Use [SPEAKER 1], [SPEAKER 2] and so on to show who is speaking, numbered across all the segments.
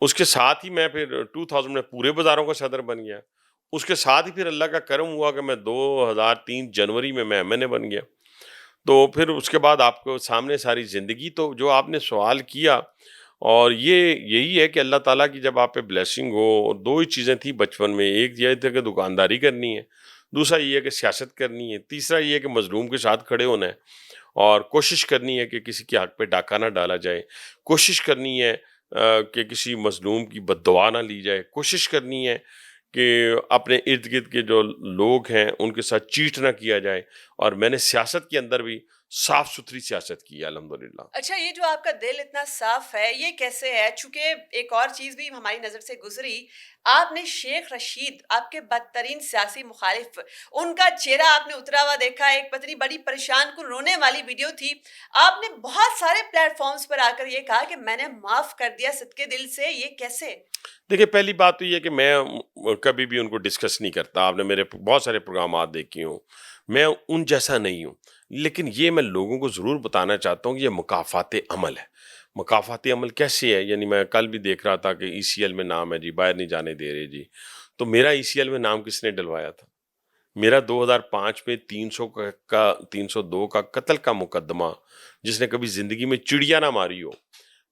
[SPEAKER 1] اس کے ساتھ ہی میں پھر 2000 میں پورے بازاروں کا صدر بن گیا. اس کے ساتھ ہی پھر اللہ کا کرم ہوا کہ میں 2003 جنوری میں MNA بن گیا. تو پھر اس کے بعد آپ کو سامنے ساری زندگی. تو جو آپ نے سوال کیا، اور یہی ہے کہ اللہ تعالیٰ کی جب آپ پہ بلیسنگ ہو. دو ہی چیزیں تھیں بچپن میں، ایک یہ تھا کہ دکانداری کرنی ہے، دوسرا یہ ہے کہ سیاست کرنی ہے، تیسرا یہ ہے کہ مظلوم کے ساتھ کھڑے ہونا ہے، اور کوشش کرنی ہے کہ کسی کے حق پہ ڈاکہ نہ ڈالا جائے، کوشش کرنی ہے کہ کسی مظلوم کی بد دعا نہ لی جائے، کوشش کرنی ہے کہ اپنے ارد گرد کے جو لوگ ہیں ان کے ساتھ چیٹ نہ کیا جائے. اور میں نے سیاست کے اندر بھی صاف ستھری سیاست کی ہے الحمدللہ.
[SPEAKER 2] اچھا، یہ جو آپ کا دل اتنا صاف ہے، یہ کیسے ہے؟ چونکہ ایک اور چیز بھی ہماری نظر سے گزری، آپ نے شیخ رشید، آپ کے بدترین سیاسی مخالف، ان کا چہرہ آپ نے اترا ہوا دیکھا. ایک پتلی بڑی پریشان کن رونے والی ویڈیو تھی. آپ نے بہت سارے پلیٹ فارمز پر آ کر یہ کہا کہ میں نے معاف کر دیا صدقے دل سے. یہ کیسے؟
[SPEAKER 1] دیکھیے، پہلی بات تو یہ ہے کہ میں کبھی بھی ان کو ڈسکس نہیں کرتا. آپ نے میرے بہت سارے پروگرامات دیکھے ہوں، میں ان جیسا نہیں ہوں. لیکن یہ میں لوگوں کو ضرور بتانا چاہتا ہوں کہ یہ مکافات عمل ہے. مکافات عمل کیسے ہے؟ یعنی میں کل بھی دیکھ رہا تھا کہ ECL میں نام ہے جی، باہر نہیں جانے دے رہے جی. تو میرا ECL میں نام کس نے ڈلوایا تھا؟ میرا 2005 میں 302 کا قتل کا مقدمہ، جس نے کبھی زندگی میں چڑیا نہ ماری ہو.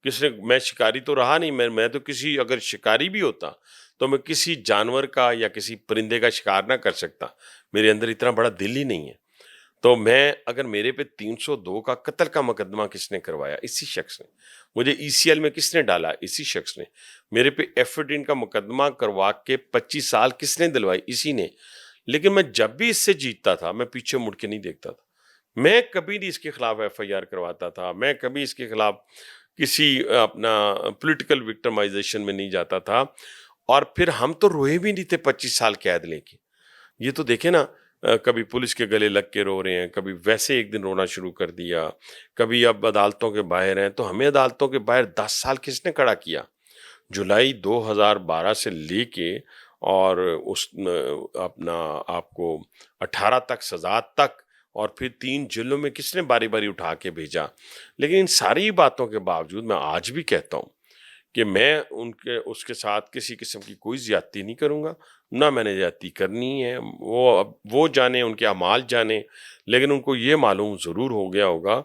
[SPEAKER 1] کس نے؟ میں شکاری تو رہا نہیں. میں تو کسی، اگر شکاری بھی ہوتا تو میں کسی جانور کا یا کسی پرندے کا شکار نہ کر سکتا. میرے اندر اتنا بڑا دل ہی نہیں ہے. تو میں، اگر میرے پہ 302 کا قتل کا مقدمہ کس نے کروایا؟ اسی شخص نے. مجھے ECL میں کس نے ڈالا؟ اسی شخص نے. میرے پہ FDN کا مقدمہ کروا کے 25 سال کس نے دلوائی؟ اسی نے. لیکن میں جب بھی اس سے جیتتا تھا میں پیچھے مڑ کے نہیں دیکھتا تھا. میں کبھی نہیں اس کے خلاف FIR کرواتا تھا. میں کبھی اس کے خلاف کسی اپنا پولیٹیکل وکٹمائزیشن میں نہیں جاتا تھا. اور پھر ہم تو روئے بھی نہیں تھے 25 سال قید لے کے. یہ تو دیکھیں نا، کبھی پولیس کے گلے لگ کے رو رہے ہیں، کبھی ویسے ایک دن رونا شروع کر دیا، کبھی اب عدالتوں کے باہر ہیں. تو ہمیں عدالتوں کے باہر 10 سال کس نے کھڑا کیا؟ جولائی 2012 سے لے کے اور اس اپنا آپ کو 18 تک سزا تک، اور پھر 3 جیلوں میں کس نے باری باری اٹھا کے بھیجا. لیکن ان ساری باتوں کے باوجود میں آج بھی کہتا ہوں کہ میں اس کے ساتھ کسی قسم کی کوئی زیادتی نہیں کروں گا، نہ میں نے زیادتی کرنی ہے. وہ جانے، ان کے اعمال جانے. لیکن ان کو یہ معلوم ضرور ہو گیا ہوگا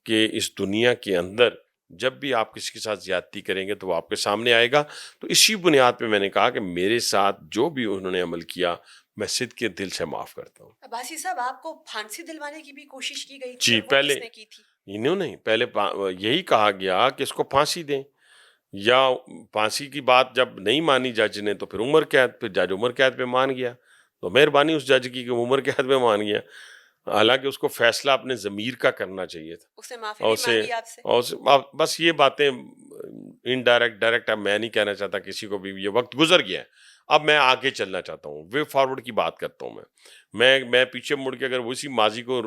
[SPEAKER 1] کہ اس دنیا کے اندر جب بھی آپ کسی کے ساتھ زیادتی کریں گے تو وہ آپ کے سامنے آئے گا. تو اسی بنیاد پہ میں نے کہا کہ میرے ساتھ جو بھی انہوں نے عمل کیا میں صدقے دل سے معاف کرتا ہوں.
[SPEAKER 2] عباسی صاحب، آپ کو پھانسی دلوانے کی بھی کوشش کی گئی تھی،
[SPEAKER 1] جی،
[SPEAKER 2] اور وہ
[SPEAKER 1] پہلے
[SPEAKER 2] کس نے کی تھی؟
[SPEAKER 1] انہوں نے پہلے یہی کہا گیا کہ اس کو پھانسی دیں، یا پھانسی کی بات جب نہیں مانی جج نے تو پھر عمر قید. پھر جج عمر قید پہ مان گیا. تو مہربانی اس جج کی کہ وہ عمر قید پہ مان گیا. حالانکہ اس کو فیصلہ اپنے ضمیر کا کرنا چاہیے تھا.
[SPEAKER 2] اس نے معافی
[SPEAKER 1] اور
[SPEAKER 2] بھی
[SPEAKER 1] اسے
[SPEAKER 2] مانگی آپ سے؟
[SPEAKER 1] بس یہ باتیں ڈائریکٹ اب میں نہیں کہنا چاہتا کسی کو بھی. یہ وقت گزر گیا ہے، اب میں آگے چلنا چاہتا ہوں، وے فارورڈ کی بات کرتا ہوں. میں پیچھے مڑ کے اگر اسی ماضی کو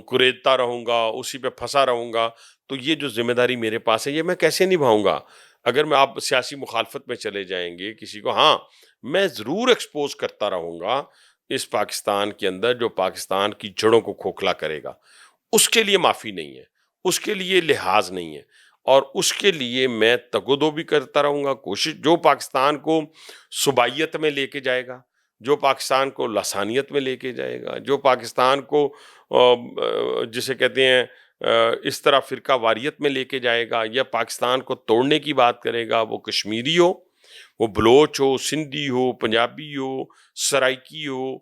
[SPEAKER 1] کریدتا رہوں گا، اسی پہ پھنسا رہوں گا، تو یہ جو ذمہ داری میرے پاس ہے یہ میں کیسے نبھاؤں گا؟ اگر میں آپ سیاسی مخالفت میں چلے جائیں گے کسی کو، ہاں میں ضرور ایکسپوز کرتا رہوں گا اس پاکستان کے اندر جو پاکستان کی جڑوں کو کھوکھلا کرے گا. اس کے لیے معافی نہیں ہے، اس کے لیے لحاظ نہیں ہے، اور اس کے لیے میں تگودو بھی کرتا رہوں گا. کوشش جو پاکستان کو صوبائیت میں لے کے جائے گا، جو پاکستان کو لسانیت میں لے کے جائے گا، جو پاکستان کو جسے کہتے ہیں اس طرح فرقہ واریت میں لے کے جائے گا، یا پاکستان کو توڑنے کی بات کرے گا، وہ کشمیری ہو، وہ بلوچ ہو، سندھی ہو، پنجابی ہو، سرائکی ہو،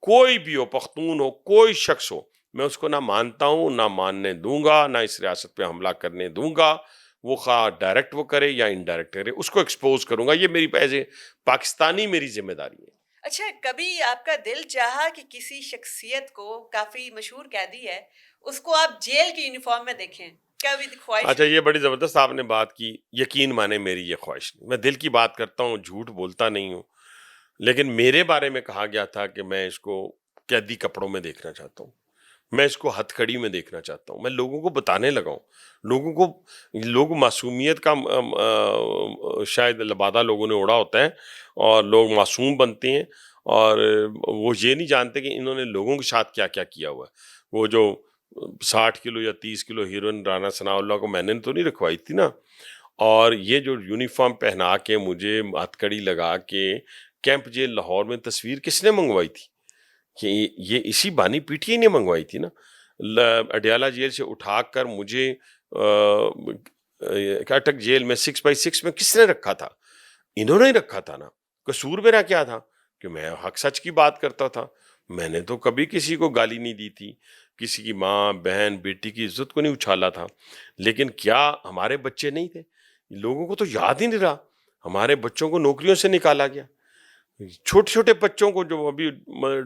[SPEAKER 1] کوئی بھی ہو، پختون ہو، کوئی شخص ہو، میں اس کو نہ مانتا ہوں، نہ ماننے دوں گا، نہ اس ریاست پہ حملہ کرنے دوں گا. وہ خواہ ڈائریکٹ وہ کرے یا انڈائریکٹ کرے، اس کو ایکسپوز کروں گا. یہ میری ایز اے پاکستانی میری ذمہ داری ہے.
[SPEAKER 2] اچھا، کبھی آپ کا دل چاہا کہ کسی شخصیت کو، کافی مشہور قیدی ہے، اس کو آپ جیل کی یونیفارم میں دیکھیں؟ کبھی خواہش
[SPEAKER 1] اچھا،
[SPEAKER 2] ہوئی؟
[SPEAKER 1] یہ بڑی زبردست آپ نے بات کی. یقین مانے میری یہ خواہش نہیں. میں دل کی بات کرتا ہوں، جھوٹ بولتا نہیں ہوں. لیکن میرے بارے میں کہا گیا تھا کہ میں اس کو قیدی کپڑوں میں دیکھنا چاہتا ہوں، میں اس کو ہتھ کڑی میں دیکھنا چاہتا ہوں. میں لوگوں کو بتانے لگا ہوں. لوگ معصومیت کا شاید لبادہ لوگوں نے اڑا ہوتا ہے، اور لوگ معصوم بنتے ہیں، اور وہ یہ نہیں جانتے کہ انہوں نے لوگوں کے ساتھ کیا کیا کیا ہوا ہے. وہ جو 60 کلو یا 30 کلو ہیروئن رانا ثناء اللہ کو میں نے تو نہیں رکھوائی تھی نا. اور یہ جو یونیفارم پہنا کے مجھے ہتھکڑی لگا کے کیمپ جیل لاہور میں تصویر کس نے منگوائی تھی؟ کہ یہ اسی بانی پی ٹی آئی نے منگوائی تھی نا. اڈیالہ جیل سے اٹھا کر مجھے اٹک جیل میں 6x6 میں کس نے رکھا تھا؟ انہوں نے ہی رکھا تھا نا. قصور میرا کیا تھا کہ میں حق سچ کی بات کرتا تھا. میں نے تو کبھی کسی کو گالی نہیں دی تھی، کسی کی ماں بہن بیٹی کی عزت کو نہیں اچھالا تھا. لیکن کیا ہمارے بچے نہیں تھے؟ لوگوں کو تو یاد ہی نہیں رہا. ہمارے بچوں کو نوکریوں سے نکالا گیا. چھوٹے چھوٹے بچوں کو جو ابھی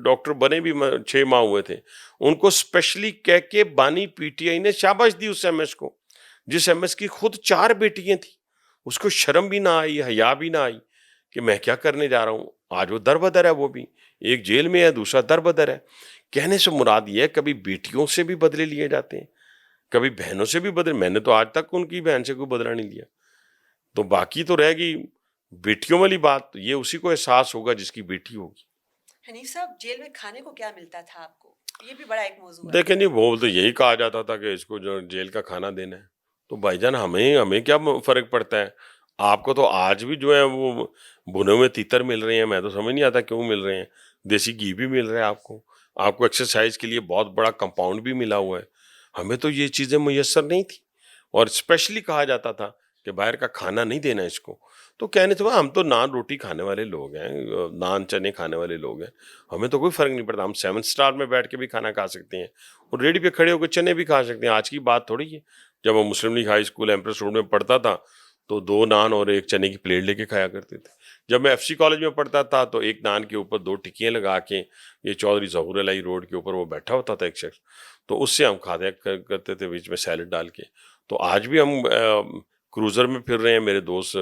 [SPEAKER 1] ڈاکٹر بنے بھی 6 ماہ ہوئے تھے، ان کو اسپیشلی کہہ کے بانی پی ٹی آئی نے شاباش دی اس ایم ایس کو، جس ایم ایس کی خود 4 بیٹیاں تھیں. اس کو شرم بھی نہ آئی، حیا بھی نہ آئی کہ میں کیا کرنے جا رہا ہوں. آج وہ در بدر ہے، وہ بھی ایک جیل میں ہے، دوسرا در بدر ہے. کہنے سے مراد یہ ہے کبھی بیٹیوں سے بھی بدلے لیے جاتے ہیں، کبھی بہنوں سے بھی بدلے. میں نے تو آج تک ان کی بہن سے کوئی بدلہ نہیں لیا. تو باقی تو رہ گئی بیٹیوں والی بات، یہ اسی کو احساس ہوگا جس کی بیٹی ہوگی.
[SPEAKER 2] حنیف صاحب، جیل میں کھانے کو کیا ملتا تھا آپ کو؟ یہ بھی بڑا ایک موضوع ہے.
[SPEAKER 1] دیکھیں نہیں، وہ تو یہی کہا جاتا تھا کہ اس کو جو جیل کا کھانا دینا ہے. تو بھائی جان ہمیں کیا فرق پڑتا ہے؟ آپ کو تو آج بھی جو ہے وہ بھنے ہوئے تیتر مل رہے ہیں. میں تو سمجھ نہیں آتا کیوں مل رہے ہیں. دیسی گھی بھی مل رہا ہے آپ کو ایکسرسائز کے لیے بہت بڑا کمپاؤنڈ بھی ملا ہوا ہے. ہمیں تو یہ چیزیں میسر نہیں تھی. اور اسپیشلی کہا جاتا تھا کہ باہر کا کھانا نہیں دینا اس کو. تو کہنے سے ہم تو نان روٹی کھانے والے لوگ ہیں، نان چنے کھانے والے لوگ ہیں، ہمیں تو کوئی فرق نہیں پڑتا. ہم 7 اسٹار میں بیٹھ کے بھی کھانا کھا سکتے ہیں اور ریڈی پہ کھڑے ہو کے چنے بھی کھا سکتے ہیں. آج کی بات تھوڑی ہے. جب ہم Muslim League high school Empress Road میں پڑھتا تھا تو 2 نان اور 1 چنے کی پلیٹ لے کے کھایا کرتے تھے. جب میں ایف سی کالج میں پڑھتا تھا تو 1 نان کے اوپر 2 ٹکیاں لگا کے، یہ چودھری ظہور علیہ روڈ کے اوپر وہ بیٹھا ہوتا تھا ایک شخص، تو اس سے ہم کھاتے کرتے تھے بیچ میں سیلڈ ڈال کے. تو آج بھی ہم کروزر میں پھر رہے ہیں. میرے دوست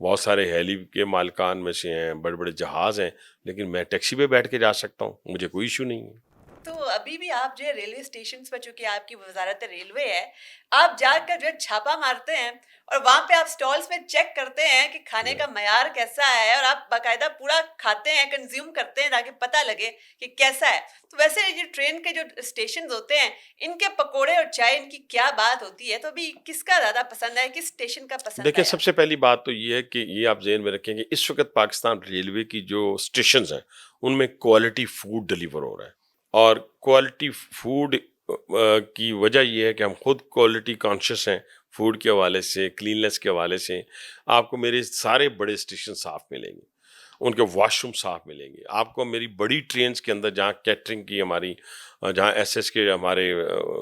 [SPEAKER 1] بہت سارے ہیلی کے مالکان میں سے ہیں، بڑے بڑے جہاز ہیں، لیکن میں ٹیکسی پہ بیٹھ کے جا سکتا ہوں، مجھے کوئی ایشو نہیں ہے.
[SPEAKER 2] تو ابھی بھی آپ جو ہے ریلوے اسٹیشنز پر، چونکہ آپ کی وزارت ریلوے ہے، آپ جا کر جو ہے چھاپا مارتے ہیں اور وہاں پہ آپ سٹالز میں چیک کرتے ہیں کہ کھانے کا معیار کیسا ہے، اور آپ باقاعدہ پورا کھاتے ہیں، کنزیوم کرتے ہیں تاکہ پتہ لگے کہ کیسا ہے. تو ویسے یہ ٹرین کے جو اسٹیشنز ہوتے ہیں، ان کے پکوڑے اور چائے ان کی کیا بات ہوتی ہے؟ تو ابھی کس کا زیادہ پسند ہے، کس اسٹیشن کا پسند
[SPEAKER 1] دیکھیں،
[SPEAKER 2] ہے؟
[SPEAKER 1] سب سے پہلی بات تو یہ ہے کہ یہ آپ ذہن میں رکھیں کہ اس وقت پاکستان ریلوے کی جو اسٹیشنز ہیں ان میں کوالٹی فوڈ ڈلیور ہو رہا ہے. اور کوالٹی فوڈ کی وجہ یہ ہے کہ ہم خود کوالٹی کانشیس ہیں. فوڈ کے حوالے سے، کلیننس کے حوالے سے آپ کو میرے سارے بڑے اسٹیشن صاف ملیں گے، ان کے واش روم صاف ملیں گے. آپ کو میری بڑی ٹرینز کے اندر جہاں کیٹرنگ کی ہماری، جہاں ایس ایس کے ہمارے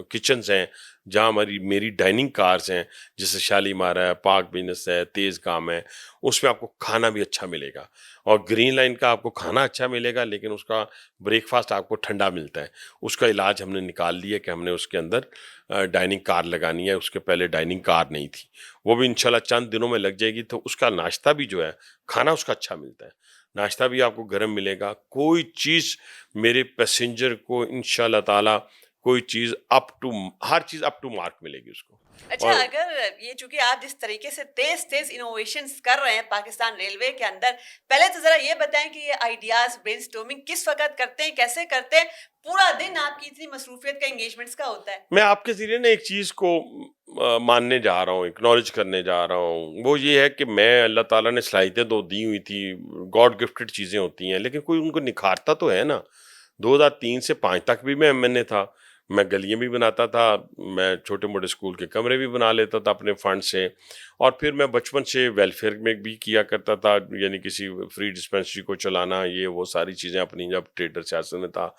[SPEAKER 1] کچنز ہیں، جہاں میری ڈائننگ کارز ہیں، جیسے شالیمار ہے، پاک بزنس ہے، تیز کام ہے، اس میں آپ کو کھانا بھی اچھا ملے گا. اور گرین لائن کا آپ کو کھانا اچھا ملے گا، لیکن اس کا بریک فاسٹ آپ کو ٹھنڈا ملتا ہے. اس کا علاج ہم نے نکال لیا کہ ہم نے اس کے اندر ڈائننگ کار لگانی ہے. اس کے پہلے ڈائننگ کار نہیں تھی، وہ بھی انشاءاللہ چند دنوں میں لگ جائے گی. تو اس کا ناشتہ بھی جو ہے، کھانا اس کا اچھا ملتا ہے، ناشتہ بھی آپ کو گرم ملے گا. کوئی چیز میرے پیسنجر کو انشاءاللہ تعالی کوئی چیز ہر چیز اپ ٹو مارک ملے گی اس کو.
[SPEAKER 2] اچھا،
[SPEAKER 1] اور
[SPEAKER 2] اگر یہ چونکہ آپ جس طریقے سے تیز انوویشنز کر رہے ہیں پاکستان ریلوے کے اندر، پہلے تو ذرا یہ بتائیں کہ یہ آئیڈیاز برین اسٹارمنگ کس وقت کرتے ہیں، کیسے کرتے ہیں؟ پورا دن آپ کی اتنی مصروفیت کا انگیجمنٹس کا ہوتا ہے.
[SPEAKER 1] میں آپ کے ذریعے نا ایک چیز کو ماننے جا رہا ہوں، اکنالج کرنے جا رہا ہوں. وہ یہ ہے کہ میں، اللہ تعالیٰ نے صلاحیتیں تو دی ہوئی تھی، گاڈ گفٹڈ چیزیں ہوتی ہیں، لیکن کوئی ان کو نکھارتا تو ہے نا. 2003 سے 5 تک بھی میں ایم این اے تھا. میں گلیاں بھی بناتا تھا، میں چھوٹے موٹے اسکول کے کمرے بھی بنا لیتا تھا اپنے فنڈ سے. اور پھر میں بچپن سے ویلفیئر میں بھی کیا کرتا تھا، یعنی کسی فری ڈسپینسری کو چلانا، یہ وہ ساری چیزیں اپنی، جب ٹریڈر سیاست میں تھا.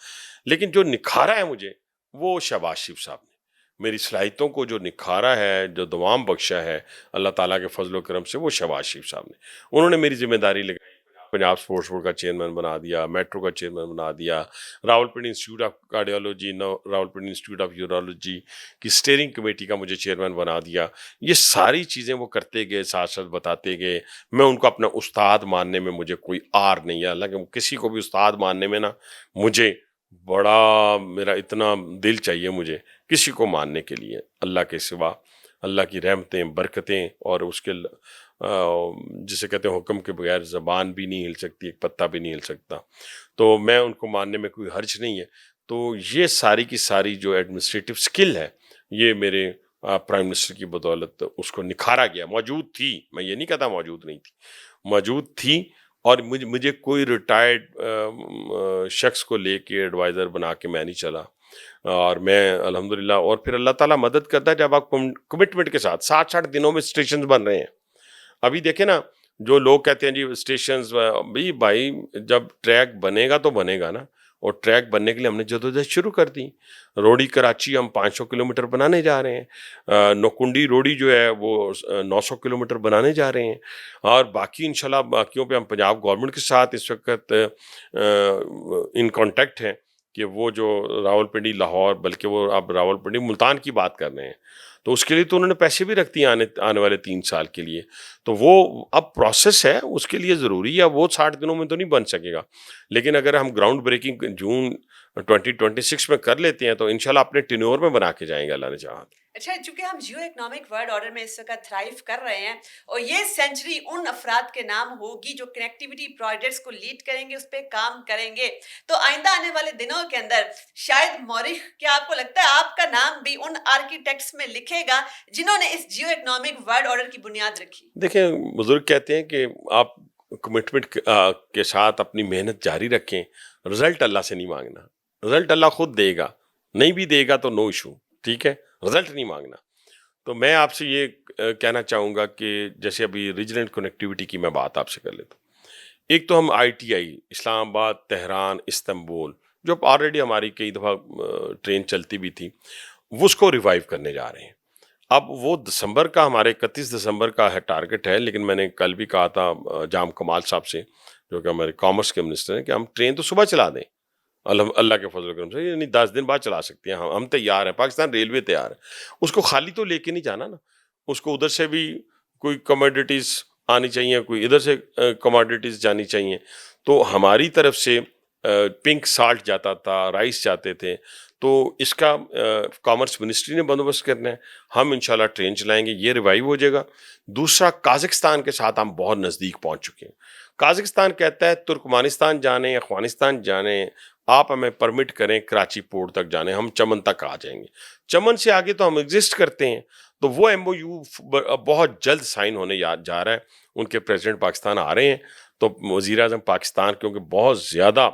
[SPEAKER 1] لیکن جو نکھارا ہے مجھے، وہ شہباز شریف صاحب نے میری صلاحیتوں کو جو نکھارا ہے، جو دوام بخشا ہے اللہ تعالیٰ کے فضل و کرم سے، وہ شہباز شریف صاحب نے. انہوں نے میری ذمہ داری لگائی، پنجاب اسپورٹس بورڈ کا چیئرمین بنا دیا، میٹرو کا چیئرمین بنا دیا، Rawalpindi institute of cardiology, Rawalpindi institute of urology کی اسٹیئرنگ کمیٹی کا مجھے چیئرمین بنا دیا. یہ ساری چیزیں وہ کرتے گئے، ساتھ ساتھ بتاتے گئے. میں ان کو اپنا استاد ماننے میں مجھے کوئی آر نہیں ہے. حالانکہ کسی کو بھی استاد ماننے میں نا مجھے بڑا، میرا اتنا دل چاہیے مجھے کسی کو ماننے کے لیے اللہ کے سوا. اللہ کی رحمتیں، برکتیں، اور اس کے جسے کہتے ہیں حکم کے بغیر زبان بھی نہیں ہل سکتی، ایک پتا بھی نہیں ہل سکتا. تو میں ان کو ماننے میں کوئی حرج نہیں ہے. تو یہ ساری کی ساری جو ایڈمنسٹریٹو سکل ہے، یہ میرے پرائم منسٹر کی بدولت اس کو نکھارا گیا. موجود تھی, میں یہ نہیں کہتا موجود نہیں تھی, موجود تھی. اور مجھے کوئی ریٹائرڈ شخص کو لے کے ایڈوائزر بنا کے میں نہیں چلا, اور میں الحمدللہ, اور پھر اللہ تعالیٰ مدد کرتا ہے جب آپ کمٹمنٹ کے ساتھ 60 دنوں میں اسٹیشنز بن رہے ہیں. ابھی دیکھیں نا, جو لوگ کہتے ہیں جی اسٹیشنز, بھائی جب ٹریک بنے گا تو بنے گا نا, اور ٹریک بننے کے لیے ہم نے جدوجہد شروع کر دی. روڑی کراچی ہم 500 کلومیٹر بنانے جا رہے ہیں, نوکنڈی روڑی جو ہے وہ 900 کلومیٹر بنانے جا رہے ہیں, اور باقی انشاءاللہ باقیوں پہ ہم پنجاب گورنمنٹ کے ساتھ اس وقت ان کانٹیکٹ ہیں کہ وہ جو راولپنڈی لاہور, بلکہ وہ اب راولپنڈی ملتان کی بات کر رہے ہیں, تو اس کے لیے تو انہوں نے پیسے بھی رکھ دیے آنے والے 3 سال کے لیے. تو وہ اب پروسیس ہے, اس کے لیے ضروری ہے, وہ 60 دنوں میں تو نہیں بن سکے گا. لیکن اگر ہم گراؤنڈ بریکنگ جون 2026 میں کر لیتے ہیں تو انشاءاللہ اپنے ٹینیور میں بنا کے جائیں گے اللہ نے چاہا.
[SPEAKER 2] اچھا, چونکہ ہم جیو اکنامک ورلڈ آرڈر میں اس وقت تھرائیو کر رہے ہیں, اور یہ سینچری ان افراد کے نام ہوگی جو کنیکٹیوٹی پروجیکٹس کو لیڈ کریں گے, اس پہ کام کریں گے, تو آئندہ آنے والے دنوں کے اندر شاید مورخ, کیا آپ کو لگتا ہے آپ کا نام بھی ان آرکیٹیکٹس میں لکھے گا جنہوں نے اس جیو اکنامک ورلڈ آرڈر کی بنیاد رکھی؟
[SPEAKER 1] دیکھیں, بزرگ کہتے ہیں کہ آپ کمٹمنٹ کے ساتھ اپنی محنت جاری رکھیں, رزلٹ اللہ سے نہیں مانگنا, رزلٹ اللہ خود دے گا, نہیں بھی دے گا تو نو ایشو, ٹھیک ہے, رزلٹ نہیں مانگنا. تو میں آپ سے یہ کہنا چاہوں گا کہ جیسے ابھی ریجنل کنیکٹیوٹی کی میں بات آپ سے کر لیتا ہوں. ایک تو ہم ITI اسلام آباد, تہران, استنبول, جو آلریڈی ہماری کئی دفعہ ٹرین چلتی بھی تھی, وہ اس کو ریوائیو کرنے جا رہے ہیں. اب وہ دسمبر کا, ہمارے 31 دسمبر کا ہے ٹارگٹ ہے, لیکن میں نے کل بھی کہا تھا جام کمال صاحب سے, جو کہ ہمارے کامرس کے منسٹر ہیں, کہ ہم ٹرین تو صبح چلا دیں اللہ کے فضل و کرم سے, یعنی 10 دن بعد چلا سکتے ہیں, ہم تیار ہیں, پاکستان ریلوے تیار ہے. اس کو خالی تو لے کے نہیں جانا نا, اس کو ادھر سے بھی کوئی کموڈیٹیز آنی چاہیے, کوئی ادھر سے کموڈیٹیز جانی چاہیے. تو ہماری طرف سے پنک سالٹ جاتا تھا, رائس جاتے تھے, تو اس کا کامرس منسٹری نے بندوبست کرنا ہے. ہم انشاءاللہ ٹرین چلائیں گے, یہ ریوائیو ہو جائے گا. دوسرا, قازقستان کے ساتھ ہم بہت نزدیک پہنچ چکے ہیں. قازقستان کہتا ہے ترکمانستان جانے, افغانستان جانے, آپ ہمیں پرمٹ کریں کراچی پورٹ تک جانے, ہم چمن تک آ جائیں گے. چمن سے آگے تو ہم ایگزسٹ کرتے ہیں. تو وہ MOU بہت جلد سائن ہونے جا رہا ہے. ان کے پریزیڈنٹ پاکستان آ رہے ہیں, تو وزیر اعظم پاکستان کیونکہ بہت زیادہ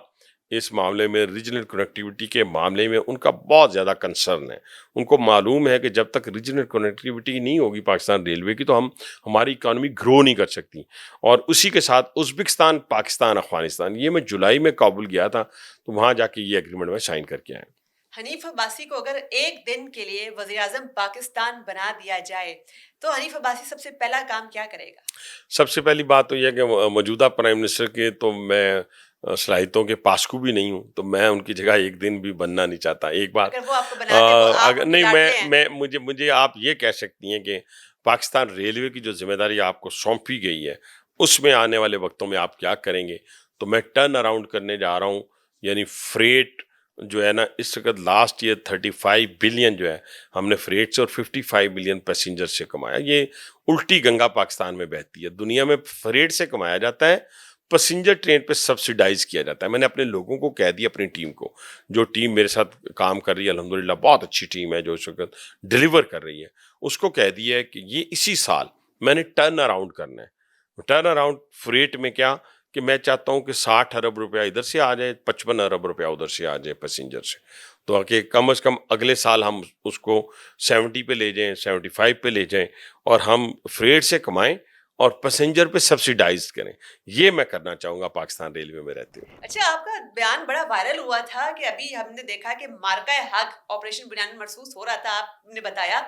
[SPEAKER 1] اس معاملے میں, ریجنل کنیکٹیوٹی کے معاملے میں ان کا بہت زیادہ کنسرن ہے. ان کو معلوم ہے کہ جب تک ریجنل کنیکٹیوٹی نہیں ہوگی پاکستان ریلوے کی, تو ہماری اکانومی گرو نہیں کر سکتی. اور اسی کے ساتھ ازبکستان, پاکستان, افغانستان, یہ میں جولائی میں کابل گیا تھا, تو وہاں جا کے یہ ایگریمنٹ میں سائن کر کے آئے.
[SPEAKER 2] حنیف عباسی کو اگر ایک دن کے لیے وزیر اعظم پاکستان بنا دیا جائے تو حنیف عباسی سب سے پہلا کام کیا کرے گا؟
[SPEAKER 1] سب سے پہلی بات تو یہ کہ موجودہ پرائم منسٹر کے تو میں صلاحیتوں کے پاسکو بھی نہیں ہوں, تو میں ان کی جگہ ایک دن بھی بننا نہیں چاہتا. ایک بات
[SPEAKER 2] اگر وہ آپ کو بنا دے تو آپ
[SPEAKER 1] اگر نہیں, میں مجھے آپ یہ کہہ سکتی ہیں کہ پاکستان ریلوے کی جو ذمہ داری آپ کو سونپی گئی ہے, اس میں آنے والے وقتوں میں آپ کیا کریں گے. تو میں ٹرن اراؤنڈ کرنے جا رہا ہوں, یعنی فریٹ جو ہے نا, اس وقت لاسٹ ایئر 35 بلین جو ہے ہم نے فریٹ سے, اور 55 بلین پیسنجر سے کمایا. یہ الٹی گنگا پاکستان میں بہتی ہے. دنیا میں فریٹ سے کمایا جاتا ہے, پیسنجر ٹرین پہ سبسیڈائز کیا جاتا ہے. میں نے اپنے لوگوں کو کہہ دیا, اپنی ٹیم کو, جو ٹیم میرے ساتھ کام کر رہی ہے الحمدللہ, بہت اچھی ٹیم ہے جو اس وقت ڈیلیور کر رہی ہے, اس کو کہہ دیا ہے کہ یہ اسی سال میں نے ٹرن اراؤنڈ کرنا ہے. ٹرن اراؤنڈ فریٹ میں کیا کہ میں چاہتا ہوں کہ 60 ارب روپیہ ادھر سے آ جائے, 55 ارب روپیہ ادھر سے آ جائے پیسنجر سے, تو کہ کم از کم اگلے سال ہم اس کو 70 پہ لے جائیں, 75 پہ لے جائیں, اور ہم فریٹ سے کمائیں اور پیسنجر پہ سبسیڈائز کریں. یہ میں کرنا چاہوں گا پاکستان ریلوے میں رہتے ہوئے.
[SPEAKER 2] اچھا, آپ کا بیان بڑا وائرل ہوا تھا کہ ابھی ہم نے دیکھا کہ مارکہ حق آپریشن بنیان مرصوص ہو رہا تھا. آپ نے بتایا,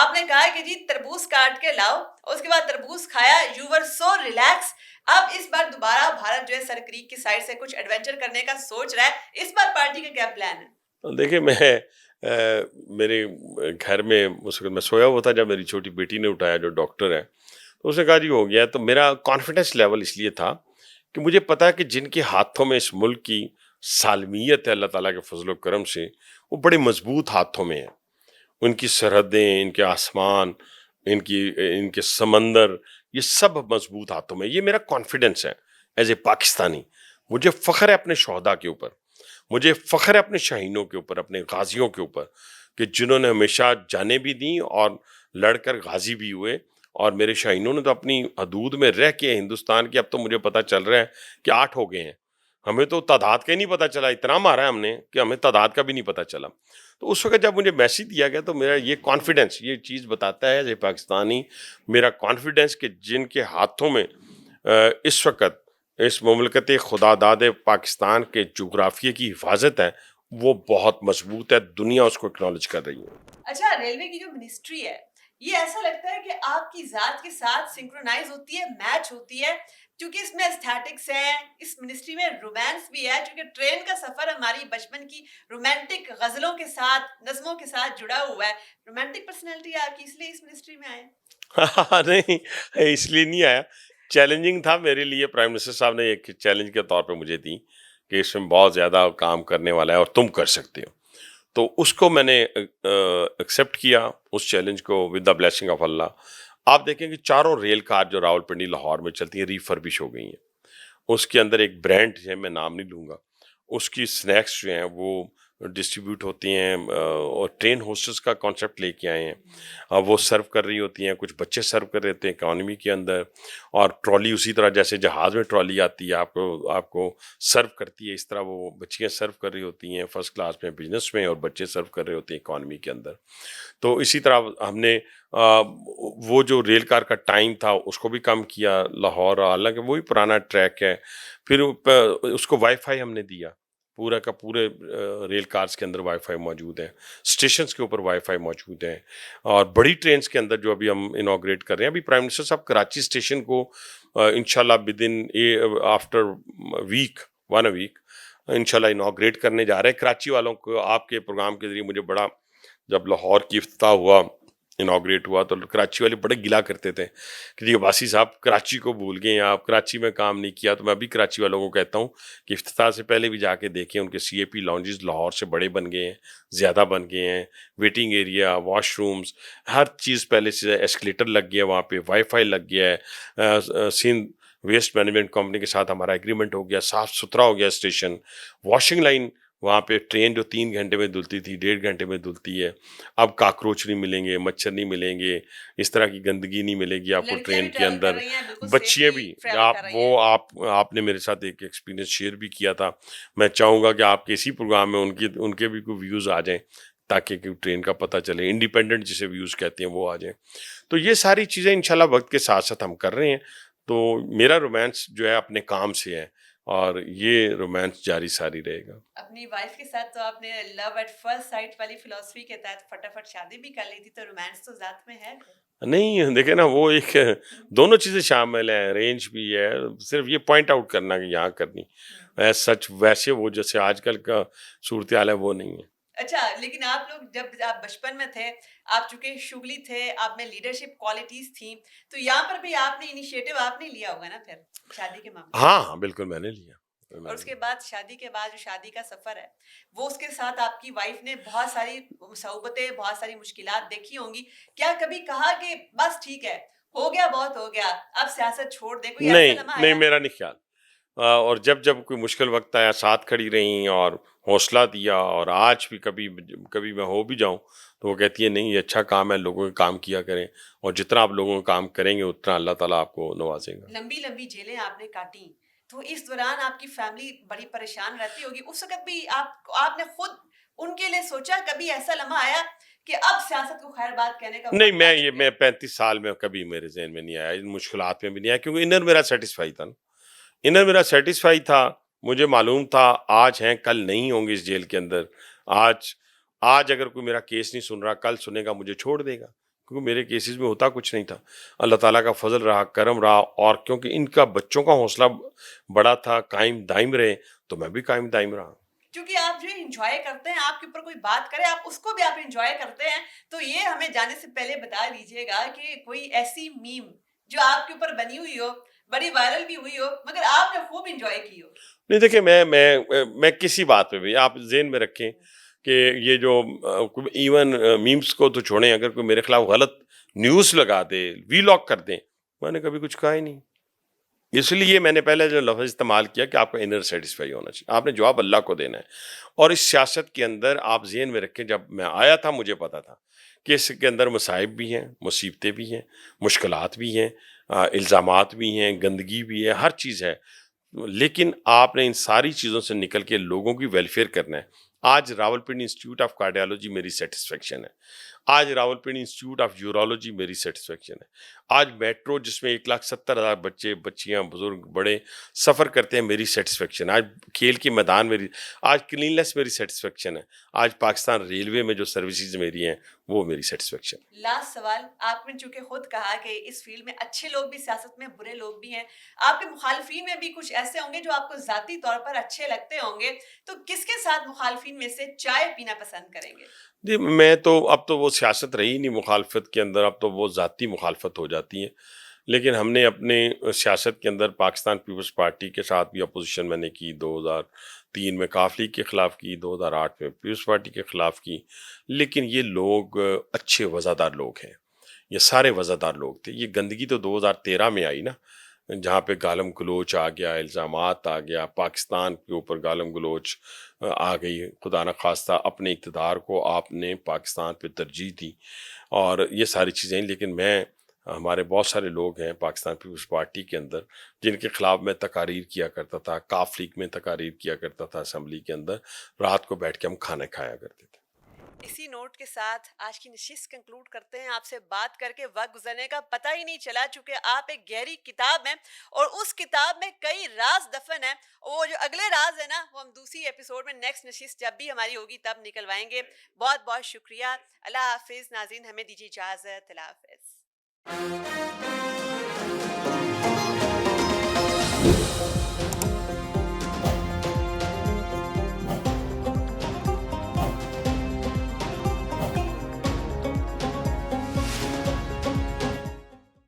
[SPEAKER 2] آپ نے کہا کہ جی تربوز کاٹ کے لاؤ, اس کے بعد تربوز کھایا, یو ور سو ریلیکس. اب اس بار دوبارہ بھارت جو ہے سر کریک کی سائڈ سے کچھ ایڈونچر کرنے کا سوچ رہا ہے, اس بار پارٹی کا کیا پلان ہے؟
[SPEAKER 1] دیکھیں, میں میرے گھر میں اس وقت میں سویا ہوا تھا جب میری چھوٹی بیٹی نے اٹھایا, جو ڈاکٹر ہے, تو اس نے کہا جی ہو گیا. تو میرا کانفیڈنس لیول اس لیے تھا کہ مجھے پتا ہے کہ جن کے ہاتھوں میں اس ملک کی سالمیت ہے اللہ تعالیٰ کے فضل و کرم سے, وہ بڑے مضبوط ہاتھوں میں ہیں. ان کی سرحدیں, ان کے آسمان, ان کے سمندر, یہ سب مضبوط ہاتھوں میں. یہ میرا کانفیڈنس ہے ایز اے پاکستانی. مجھے فخر ہے اپنے شہداء کے اوپر, مجھے فخر ہے اپنے شہینوں کے اوپر, اپنے غازیوں کے اوپر. کہ جنہوں نے ہمیشہ جانیں بھی دیں اور لڑ کر غازی بھی ہوئے، اور میرے شاہینوں نے تو اپنی حدود میں رہ کے ہندوستان کی، اب تو مجھے پتہ چل رہا ہے کہ 8 ہو گئے ہیں، ہمیں تو تعداد کا ہی نہیں پتہ چلا، اتنا مارا ہے ہم نے کہ ہمیں تعداد کا بھی نہیں پتہ چلا۔ تو اس وقت جب مجھے میسیج دیا گیا تو میرا یہ کانفیڈنس، یہ چیز بتاتا ہے یہ پاکستانی، میرا کانفیڈنس کہ جن کے ہاتھوں میں اس وقت اس مملکت خدا داد پاکستان کے جغرافیے کی حفاظت ہے، وہ بہت مضبوط ہے، دنیا اس کو اکنالج کر رہی ہے۔
[SPEAKER 2] اچھا، ریلوے کی جو منسٹری ہے یہ ایسا لگتا ہے کہ آپ کی ذات کے ساتھ سنکرونائز ہوتی ہے، میچ ہوتی ہے، کیونکہ اس میں ایستھیٹکس ہیں، اس منسٹری میں رومانس بھی ہے، کیونکہ ٹرین کا سفر ہماری بچپن کی رومانٹک غزلوں کے ساتھ، نظموں کے ساتھ جڑا ہوا ہے۔ رومانٹک پرسنالٹی آپ کی، اس لیے اس منسٹری میں آئے؟
[SPEAKER 1] نہیں، اس لیے نہیں آیا، چیلنجنگ تھا میرے لیے، پرائم منسٹر صاحب نے ایک چیلنج کے طور پہ مجھے دی کہ اس میں بہت زیادہ کام کرنے والا ہے اور تم کر سکتے ہو، تو اس کو میں نے ایکسیپٹ کیا، اس چیلنج کو، ود دا بلیسنگ آف اللہ۔ آپ دیکھیں کہ چاروں ریل کار جو راول پنڈی لاہور میں چلتی ہیں ریفربش ہو گئی ہیں، اس کے اندر ایک برانڈ ہے، میں نام نہیں لوں گا، اس کی سنیکس جو ہیں وہ ڈسٹریبیوٹ ہوتی ہیں، اور ٹرین ہوسٹس کا کانسیپٹ لے کے آئے ہیں، وہ سرو کر رہی ہوتی ہیں، کچھ بچے سرو کر رہے ہوتے ہیں اکانومی کے اندر، اور ٹرالی اسی طرح جیسے جہاز میں ٹرالی آتی ہے آپ کو سرو کرتی ہے، اس طرح وہ بچیاں سرو کر رہی ہوتی ہیں فرسٹ کلاس میں، بزنس میں، اور بچے سرو کر رہے ہوتے ہیں اکانومی کے اندر۔ تو اسی طرح ہم نے وہ جو ریل کار کا ٹائم تھا اس کو بھی کم کیا لاہور، حالانکہ وہی پرانا ٹریک ہے، پھر اس کو وائی فائی ہم نے دیا، پورا کا پورے ریل کارز کے اندر وائی فائی موجود ہے، اسٹیشنز کے اوپر وائی فائی موجود ہے، اور بڑی ٹرینز کے اندر جو ابھی ہم انوگریٹ کر رہے ہیں، ابھی پرائم منسٹر صاحب کراچی اسٹیشن کو انشاءاللہ ودن آفٹر ون ویک انشاءاللہ انوگریٹ کرنے جا رہے ہیں۔ کراچی والوں کو آپ کے پروگرام کے ذریعے مجھے بڑا، جب لاہور کی افتتاح ہوا، انوگریٹ ہوا، تو کراچی والے بڑے گلا کرتے تھے کہ جی عباسی صاحب کراچی کو بھول گئے ہیں، آپ کراچی میں کام نہیں کیا۔ تو میں ابھی کراچی والوں کو کہتا ہوں کہ افتتاح سے پہلے بھی جا کے دیکھیں، ان کے سی اے پی لاؤنجز لاہور سے بڑے بن گئے ہیں، زیادہ بن گئے ہیں، ویٹنگ ایریا، واش رومز، ہر چیز پہلے سے، ایسکلیٹر لگ گیا وہاں پہ، وائی فائی لگ گیا ہے، سندھ ویسٹ مینجمنٹ کمپنی کے ساتھ ہمارا ایگریمنٹ ہو گیا، صاف ستھرا ہو گیا اسٹیشن، واشنگ لائن وہاں پہ، ٹرین جو 3 گھنٹے میں دھلتی تھی 1.5 گھنٹے میں دھلتی ہے، اب کاکروچ نہیں ملیں گے، مچھر نہیں ملیں گے، اس طرح کی گندگی نہیں ملے گی آپ کو
[SPEAKER 2] لڑکیاں
[SPEAKER 1] ٹرین
[SPEAKER 2] بھی
[SPEAKER 1] کے
[SPEAKER 2] ٹریول کر
[SPEAKER 1] اندر،
[SPEAKER 2] رہی ہیں، بالکل
[SPEAKER 1] بچیاں
[SPEAKER 2] سیفلی
[SPEAKER 1] بھی،
[SPEAKER 2] ٹریول کر رہی ہیں۔
[SPEAKER 1] آپ نے میرے ساتھ ایک ایکسپیرینس شیئر بھی کیا تھا، میں چاہوں گا کہ آپ کے اسی پروگرام میں ان کے بھی کوئی ویوز آ جائیں، تاکہ کہ ٹرین کا پتہ چلے، انڈیپینڈنٹ جسے ویوز کہتے ہیں وہ آ جائیں۔ تو یہ ساری چیزیں انشاءاللہ وقت کے ساتھ ساتھ ہم کر رہے ہیں، تو میرا رومانس جو ہے اپنے کام سے ہے، اور یہ رومانس جاری ساری رہے گا۔
[SPEAKER 2] اپنی وائف کے ساتھ تو آپ نے لو ایٹ فرسٹ سائٹ والی فلسفی کے تحت فٹافٹ شادی بھی کر لی تھی، تو رومانس تو ذات میں ہے۔
[SPEAKER 1] نہیں دیکھیں نا، وہ ایک دونوں چیزیں شامل ہیں، رینج بھی ہے، صرف یہ پوائنٹ آؤٹ کرنا کہ یہاں کرنی، ایز سچ ویسے وہ جیسے آج کل کا صورتحال ہے وہ نہیں ہے۔
[SPEAKER 2] اچھا، لیکن آپ لوگ جب آپ بچپن میں تھے، آپ چونکہ شغلی تھے، آپ میں لیڈرشپ کوالٹیز تھیں، تو یہاں پر بھی آپ نے انیشیٹو آپ نے لیا ہوگا نا پھر شادی کے معاملے میں؟
[SPEAKER 1] ہاں بالکل میں نے لیا۔
[SPEAKER 2] اور اس کے بعد شادی کے بعد جو شادی کا سفر ہے، وہ اس کے ساتھ آپ کی وائف نے بہت ساری صعوبتیں، بہت ساری مشکلات دیکھی ہوں گی، کیا کبھی کہا کہ بس ٹھیک ہے، ہو گیا، بہت ہو گیا، اب سیاست چھوڑ دیں؟ کوئی ایسا لمحہ
[SPEAKER 1] نہیں
[SPEAKER 2] آیا؟
[SPEAKER 1] میرا نہیں خیال، اور جب کوئی مشکل وقت آیا ساتھ کھڑی رہیں اور حوصلہ دیا، اور آج بھی کبھی میں ہو بھی جاؤں تو وہ کہتی ہے نہیں یہ اچھا کام ہے، لوگوں کے کام کیا کریں، اور جتنا آپ لوگوں کا کام کریں گے اتنا اللہ تعالیٰ آپ کو نوازے گا۔
[SPEAKER 2] لمبی لمبی جیلیں آپ نے کاٹی، تو اس دوران آپ کی فیملی بڑی پریشان رہتی ہوگی، اس وقت بھی آپ نے خود ان کے لیے سوچا؟ کبھی ایسا لمحہ آیا کہ اب سیاست کو خیر بات کہنے کا
[SPEAKER 1] نہیں،
[SPEAKER 2] وقت آ چکا ہے؟
[SPEAKER 1] میں 35 سال میں کبھی میرے ذہن میں نہیں آیا، ان مشکلات میں بھی نہیں آیا، کیونکہ انر میرا سیٹسفائی تھا نا، انر میرا سیٹسفائی تھا، مجھے معلوم تھا آج ہیں کل نہیں ہوں گے اس جیل کے اندر، آج اگر کوئی میرا کیس نہیں سن رہا کل سنے گا مجھے چھوڑ دے گا، کیونکہ میرے کیسز میں ہوتا کچھ نہیں تھا، اللہ تعالیٰ کا فضل رہا، کرم رہا، اور کیونکہ ان کا بچوں کا حوصلہ بڑا تھا، قائم دائم رہے، تو میں بھی قائم دائم رہا۔
[SPEAKER 2] کیونکہ آپ جو انجوائے کرتے ہیں، آپ کے اوپر کوئی بات کرے آپ اس کو بھی آپ انجوائے کرتے ہیں، تو یہ ہمیں جانے سے پہلے بتا دیجیے گا کہ کوئی ایسی میم جو آپ کے اوپر بنی ہوئی ہو، بڑی وائرل بھی ہوئی ہو، مگر آپ نے خوب انجوائے کی ہو۔
[SPEAKER 1] نہیں دیکھیں، میں کسی بات پہ بھی آپ ذہن میں رکھیں کہ یہ جو ایون میمز کو تو چھوڑیں، اگر کوئی میرے خلاف غلط نیوز لگا دے، وی لاگ کر دیں، میں نے کبھی کچھ کہا ہی نہیں، اس لیے میں نے پہلے جو لفظ استعمال کیا کہ آپ کا انر سیٹسفائی ہونا چاہیے، آپ نے جواب اللہ کو دینا ہے۔ اور اس سیاست کے اندر آپ ذہن میں رکھیں، جب میں آیا تھا مجھے پتا تھا کہ اس کے اندر مصائب بھی ہیں، مصیبتیں بھی ہیں، مشکلات بھی ہیں، الزامات بھی ہیں، گندگی بھی ہے، ہر چیز ہے، لیکن آپ نے ان ساری چیزوں سے نکل کے لوگوں کی ویلفیئر کرنا ہے۔ آج راولپنڈی انسٹیٹیوٹ آف کارڈیالوجی میری سیٹسفیکشن ہے، آج راولپنڈی انسٹیٹیوٹ آف یورولوجی میری سیٹسفیکشن ہے، آج میٹرو جس میں 1,70,000 بچے بچیاں بزرگ بڑے سفر کرتے ہیں میری سیٹسفیکشن ہے، آج کھیل کے میدان میری، آج کلیننس میری سیٹسفیکشن ہے، آج پاکستان ریلوے میں جو سروسز میری ہیں وہ میری سیٹسفیکشن ہے۔
[SPEAKER 2] لاسٹ سوال، آپ نے چونکہ خود کہا کہ اس فیلڈ میں اچھے لوگ بھی سیاست میں، برے لوگ بھی ہیں، آپ کے مخالفین میں بھی کچھ ایسے ہوں گے جو آپ کو ذاتی طور پر اچھے لگتے ہوں گے، تو کس کے ساتھ مخالفین میں سے چائے پینا پسند کریں گے؟
[SPEAKER 1] جی میں تو اب تو وہ سیاست رہی نہیں مخالفت کے اندر، اب تو وہ ذاتی مخالفت ہو جاتی ہے، لیکن ہم نے اپنے سیاست کے اندر پاکستان پیپلز پارٹی کے ساتھ بھی اپوزیشن میں نے کی، 2003 میں کاف لیگ کے خلاف کی، 2008 میں پیپلز پارٹی کے خلاف کی، لیکن یہ لوگ اچھے وزادار لوگ ہیں، یہ سارے وزادار لوگ تھے۔ یہ گندگی تو 2013 میں آئی نا، جہاں پہ گالم گلوچ آ گیا، الزامات آ گیا، پاکستان کے اوپر گالم گلوچ آ گئی، خدا نخواستہ اپنے اقتدار کو آپ نے پاکستان پہ ترجیح دی، اور یہ ساری چیزیں۔ لیکن ہمارے بہت سارے لوگ ہیں پاکستان پیپلز پارٹی کے اندر جن کے خلاف میں تقاریر کیا کرتا تھا، کاف لیگ میں تقاریر کیا کرتا تھا، اسمبلی کے اندر رات کو بیٹھ کے ہم کھانا کھایا کرتے تھے۔
[SPEAKER 2] اسی نوٹ کے ساتھ آج کی نشست کنکلوڈ کرتے ہیں۔ آپ سے بات کر کے وقت گزرنے کا پتہ ہی نہیں چلا، چونکہ آپ ایک گہری کتاب ہیں اور اس کتاب میں کئی راز دفن ہیں، وہ جو اگلے راز ہے نا وہ ہم دوسری ایپیسوڈ میں نیکسٹ نشست جب بھی ہماری ہوگی تب نکلوائیں گے۔ بہت بہت شکریہ، اللہ حافظ ناظرین، ہمیں دیجیے اجازت، اللہ حافظ۔